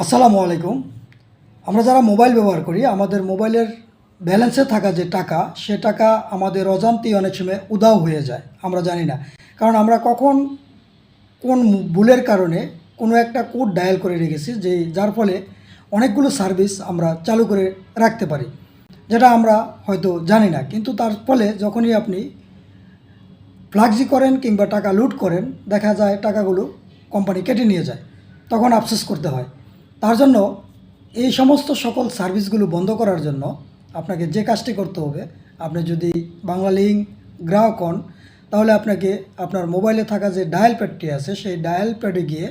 আসসালামু আলাইকুম। আমরা যারা মোবাইল ব্যবহার করি, আমাদের মোবাইলের ব্যালেন্সে থাকা যে টাকা, সে টাকা আমাদের অজান্তেই অনেক সময় উধাও হয়ে যায়, আমরা জানি না। কারণ আমরা কখন কোন ভুলের কারণে কোনো একটা কোড ডায়াল করে রেখেছি, যার ফলে অনেকগুলো সার্ভিস আমরা চালু করে রাখতে পারি, যেটা আমরা হয়তো জানি না। কিন্তু তার ফলে যখনই আপনি ফ্লাক্সি করেন কিংবা টাকা লুট করেন, দেখা যায় টাকাগুলো কোম্পানি কেটে নিয়ে যায়, তখন আফসোস করতে হয়। তার জন্য এই সমস্ত সকল সার্ভিসগুলো বন্ধ করার জন্য আপনাকে যে কাজটি করতে হবে, আপনি যদি বাংলালিংক গ্রাহক হন, তাহলে আপনাকে আপনার মোবাইলে থাকা যে ডায়াল প্যাডটি আছে, সেই ডায়াল প্যাডে গিয়ে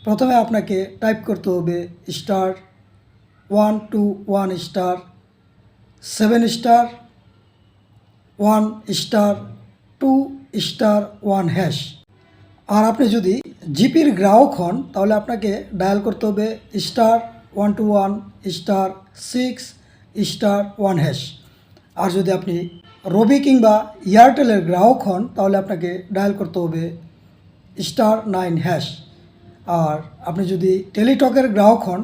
প্রথমে আপনাকে টাইপ করতে হবে *121*7*1*2*1#। আর আপনি যদি জিপির গ্রাহক হন, তাহলে আপনাকে ডায়াল করতে হবে *121*6*1#। আর যদি আপনি রবি কিংবা এয়ারটেলের গ্রাহক হন, তাহলে আপনাকে ডায়াল করতে হবে *9#। আর আপনি যদি টেলিটকের গ্রাহক হন,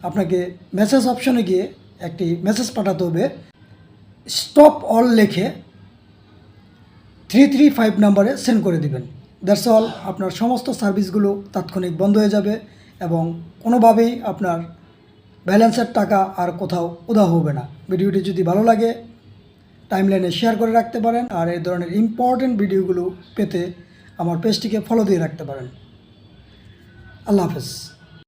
আপনাকে মেসেজ অপশনে গিয়ে একটি মেসেজ পাঠাতে হবে, স্টপ অল লিখে 335 নাম্বারে সেন্ড করে দিবেন। That's all. আপনার সমস্ত সার্ভিসগুলো তাৎক্ষণিক বন্ধ হয়ে যাবে এবং কোনোভাবেই আপনার ব্যালেন্সের টাকা আর কোথাও উধাও হবে না। ভিডিওটি যদি ভালো লাগে টাইমলাইনে শেয়ার করে রাখতে পারেন, আর এই ধরনের ইম্পর্টেন্ট ভিডিওগুলো পেতে আমার পেজটিকে ফলো দিয়ে রাখতে পারেন। আল্লাহ হাফেজ।